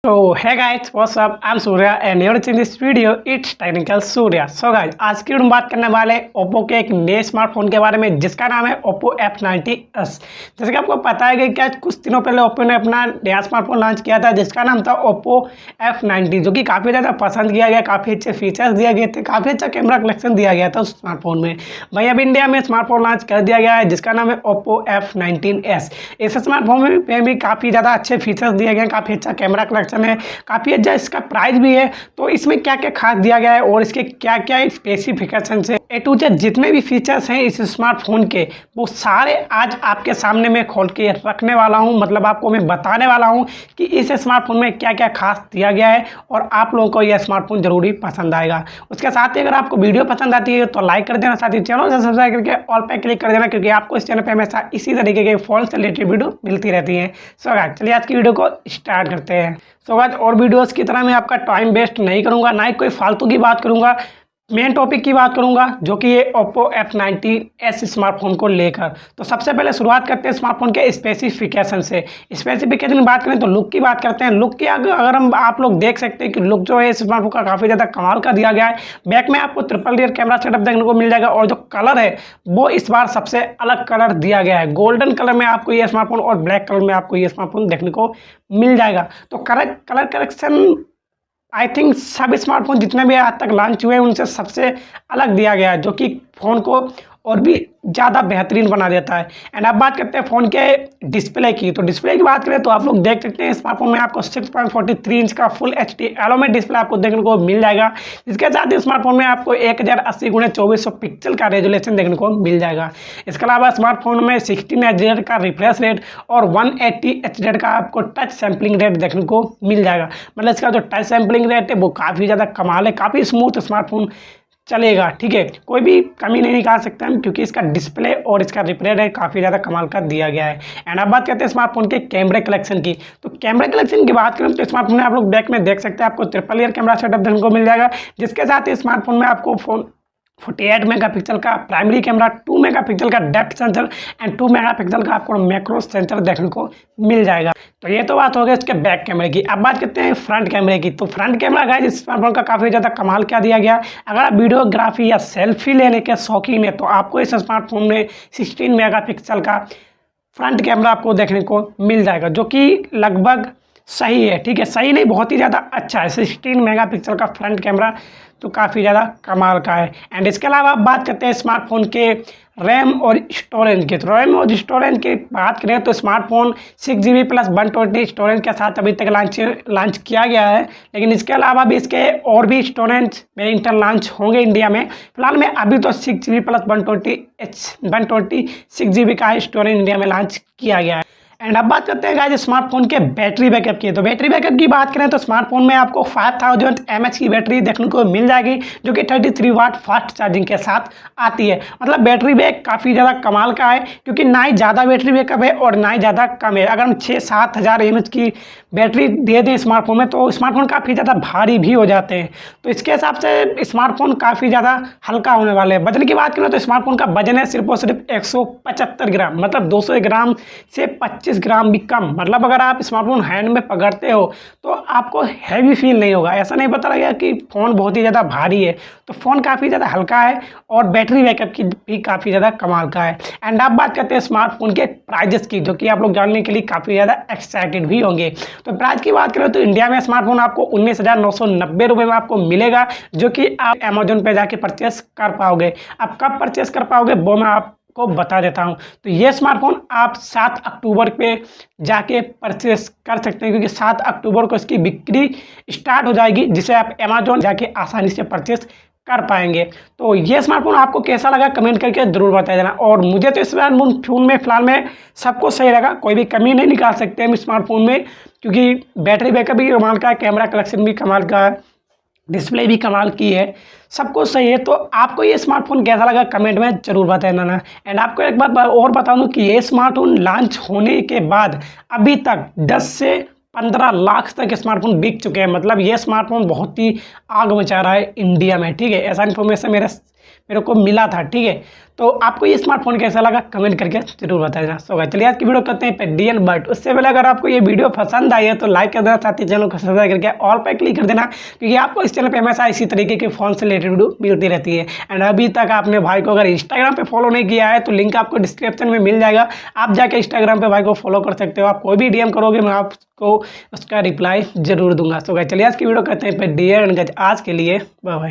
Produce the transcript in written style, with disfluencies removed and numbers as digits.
So hey guys, what's up? I'm Surya and you're watching this video. It's technical Surya. So guys, आज की video में बात करने वाले Oppo के एक नए स्मार्टफोन के बारे में जिसका नाम है Oppo f19s। जैसे कि आपको पता है कि क्या कुछ दिनों पहले Oppo ने अपना नया स्मार्टफोन लॉन्च किया था जिसका नाम था Oppo f19 जो कि काफ़ी ज़्यादा पसंद किया गया, काफ़ी अच्छे फीचर्स दिए गए थे, काफ़ी अच्छा कैमरा कलेक्शन दिया गया था उस स्मार्टफोन में। भाई अब इंडिया में स्मार्टफोन लॉन्च कर दिया गया है जिसका नाम है Oppo f19s। इस स्मार्टफोन में भी काफ़ी ज़्यादा अच्छे फीचर्स दिए गए हैं, काफ़ी अच्छा कैमरा कलेक्शन है, काफ़ी अच्छा इसका प्राइस भी है। तो इसमें क्या क्या खास दिया गया है और इसके क्या क्या स्पेसिफिकेशन है, ए टू जेड जितने भी फीचर्स हैं इस स्मार्टफोन के वो सारे आज आपके सामने मैं खोल के रखने वाला हूं। मतलब आपको मैं बताने वाला हूं कि इस स्मार्टफोन में क्या क्या खास दिया गया है और आप लोगों को यह स्मार्टफोन जरूरी पसंद आएगा। उसके साथ ही अगर आपको वीडियो पसंद आती है तो लाइक कर देना, साथ ही चैनल से सब्सक्राइब करके ऑल पे क्लिक कर देना क्योंकि आपको इस चैनल पर हमेशा इसी तरीके के फोन से रिलेटेड वीडियो मिलती रहती है। सो गाइस चलिए आज की वीडियो को स्टार्ट करते हैं। सो गाइस और वीडियोस की तरह मैं आपका टाइम वेस्ट नहीं करूंगा, ना ही कोई फालतू की बात करूंगा, मेन टॉपिक की बात करूंगा जो कि ये Oppo f19s स्मार्टफोन को लेकर। तो सबसे पहले शुरुआत करते हैं स्मार्टफोन के स्पेसिफिकेशन से। स्पेसिफिकेशन की बात करें तो लुक की बात करते हैं। लुक की अगर हम आप लोग देख सकते हैं कि लुक जो है इस स्मार्टफोन का काफ़ी ज़्यादा कमाल का दिया गया है। बैक में आपको ट्रिपल रियर कैमरा सेटअप देखने को मिल जाएगा और जो कलर है वो इस बार सबसे अलग कलर दिया गया है। गोल्डन कलर में आपको ये स्मार्टफोन और ब्लैक कलर में आपको ये स्मार्टफोन देखने को मिल जाएगा। तो कलर करेक्शन आई थिंक सब स्मार्टफोन जितने भी आज तक लॉन्च हुए हैं उनसे सबसे अलग दिया गया है जो कि फ़ोन को और भी ज़्यादा बेहतरीन बना देता है। एंड अब बात करते हैं फ़ोन के डिस्प्ले की। तो डिस्प्ले की बात करें तो आप लोग देख सकते हैं स्मार्टफोन में आपको 6.43 इंच का फुल HD एलोमेट डिस्प्ले आपको देखने को मिल जाएगा। इसके साथ ही स्मार्टफोन में आपको 1080x2400 पिक्सल का रेजोल्यूशन देखने को मिल जाएगा। इसके अलावा स्मार्टफोन में 16 Hz का रिफ्रेश रेट और 180 Hz का आपको टच सैम्पलिंग रेट देखने को मिल जाएगा। मतलब इसका जो टच सैम्पलिंग रेट है वो काफ़ी ज़्यादा कमाल है, काफ़ी स्मूथ स्मार्टफोन चलेगा। ठीक है, कोई भी कमी नहीं निकाल सकते हम क्योंकि इसका डिस्प्ले और इसका रिफ्रेश रेट काफ़ी ज़्यादा कमाल का दिया गया है। एंड अब बात करते हैं स्मार्टफोन के कैमरे कलेक्शन की। तो कैमरा कलेक्शन की बात करें तो स्मार्टफोन में आप लोग बैक में देख सकते हैं आपको ट्रिपल ईयर कैमरा सेटअप देखने को मिल जाएगा जिसके साथ ही स्मार्टफोन में आपको 48 मेगापिक्सल का प्राइमरी कैमरा, 2 मेगापिक्सल का डेप्थ सेंसर एंड 2 मेगापिक्सल का आपको मैक्रो सेंसर देखने को मिल जाएगा। तो ये तो बात हो गई इसके बैक कैमरे की। अब बात करते हैं फ्रंट कैमरे की। तो फ्रंट कैमरा गाइस इस स्मार्टफोन का काफ़ी ज़्यादा कमाल क्या दिया गया। अगर आप वीडियोग्राफी या सेल्फी लेने के शौकीन है तो आपको इस स्मार्टफोन में 16 मेगापिक्सल का फ्रंट कैमरा आपको देखने को मिल जाएगा जो कि लगभग सही है। ठीक है, सही नहीं, बहुत ही ज़्यादा अच्छा है। 16 मेगापिक्सल का फ्रंट कैमरा तो काफ़ी ज़्यादा कमाल का है। एंड इसके अलावा आप बात करते हैं स्मार्टफोन के रैम और स्टोरेज की। तो रैम और स्टोरेज की बात करें तो स्मार्टफोन 6GB प्लस 120 स्टोरेज के साथ अभी तक लॉन्च किया गया है, लेकिन इसके अलावा भी इसके और भी स्टोरेज में इंटर लॉन्च होंगे इंडिया में। फिलहाल में अभी तो 6GB प्लस 126GB का स्टोरेज इंडिया में लॉन्च किया गया है। एंड अब बात करते हैं गाइस स्मार्टफोन के बैटरी बैकअप की। तो बैटरी बैकअप की बात करें तो स्मार्टफोन में आपको 5000 mAh की बैटरी देखने को मिल जाएगी जो कि 33 वाट फास्ट चार्जिंग के साथ आती है। मतलब बैटरी बैक काफ़ी ज़्यादा कमाल का है क्योंकि ना ही ज़्यादा बैटरी बैकअप है और ना ही ज़्यादा कम है। अगर हम 6-7 हज़ार mAh की बैटरी दे दें स्मार्टफोन में तो स्मार्टफोन काफ़ी ज़्यादा भारी भी हो जाते हैं। तो इसके हिसाब से स्मार्टफोन काफ़ी ज़्यादा हल्का होने वाले हैं। वजन की बात करें तो स्मार्टफोन का वजन है सिर्फ और सिर्फ 175 ग्राम, मतलब 200 ग्राम से 25 ग्राम भी कम। मतलब अगर आप स्मार्टफोन हैंड में पकड़ते हो तो आपको हैवी फील नहीं होगा, ऐसा नहीं पता लगेगा कि फ़ोन बहुत ही ज़्यादा भारी है। तो फ़ोन काफ़ी ज़्यादा हल्का है और बैटरी बैकअप की भी काफ़ी ज़्यादा कमाल का है। एंड आप बात करते हैं स्मार्टफोन के प्राइजेस की जो कि आप लोग जानने के लिए काफ़ी ज़्यादा एक्साइटेड भी होंगे। तो प्राइस की बात करें तो इंडिया में स्मार्टफोन आपको 19,990 रुपये में आपको मिलेगा जो कि आप अमेजोन पे जाके परचेस कर पाओगे। आप कब परचेस कर पाओगे वो मैं को बता देता हूं। तो ये स्मार्टफोन आप 7 अक्टूबर पे जाके परचेस कर सकते हैं क्योंकि 7 अक्टूबर को इसकी बिक्री स्टार्ट हो जाएगी जिसे आप अमेजोन जाके आसानी से परचेस कर पाएंगे। तो ये स्मार्टफोन आपको कैसा लगा कमेंट करके ज़रूर बता देना। और मुझे तो इस स्मार्टफोन में फिलहाल में सब कुछ सही लगा, कोई भी कमी नहीं निकाल सकते हम स्मार्टफोन में क्योंकि बैटरी बैकअप भी कमाल का है, कैमरा कलेक्शन भी कमाल का है, डिस्प्ले भी कमाल की है, सब कुछ सही है। तो आपको ये स्मार्टफोन कैसा लगा कमेंट में जरूर बताना ना। एंड आपको एक बात और बता दूं कि ये स्मार्टफोन लॉन्च होने के बाद अभी तक 10 से 15 लाख तक स्मार्टफोन बिक चुके हैं। मतलब ये स्मार्टफोन बहुत ही आग मचा रहा है इंडिया में। ठीक है, ऐसा इन्फॉर्मेशन मेरे को मिला था, ठीक है। तो आपको ये स्मार्टफोन कैसा लगा कमेंट करके जरूर बताना। सो गाइस चलिए आज की वीडियो करते हैं पे डीएन, बट उससे पहले अगर आपको ये वीडियो पसंद आई है तो लाइक कर देना, साथ ही चैनल को सब्सक्राइब करके ऑल पे क्लिक कर देना, क्योंकि आपको इस चैनल पे हमेशा इसी तरीके के फोन से रिलेटेड वीडियो मिलती रहती है। एंड अभी तक आपने भाई को अगर इंस्टाग्राम पे फॉलो नहीं किया है तो लिंक आपको डिस्क्रिप्शन में मिल जाएगा, आप जाके इंस्टाग्राम पे भाई को फॉलो कर सकते हो। आप कोई भी डीएम करोगे मैं आपको उसका रिप्लाई जरूर दूंगा। सो गाइस चलिए आज की वीडियो करते हैं पे डीएन, आज के लिए बाय बाय।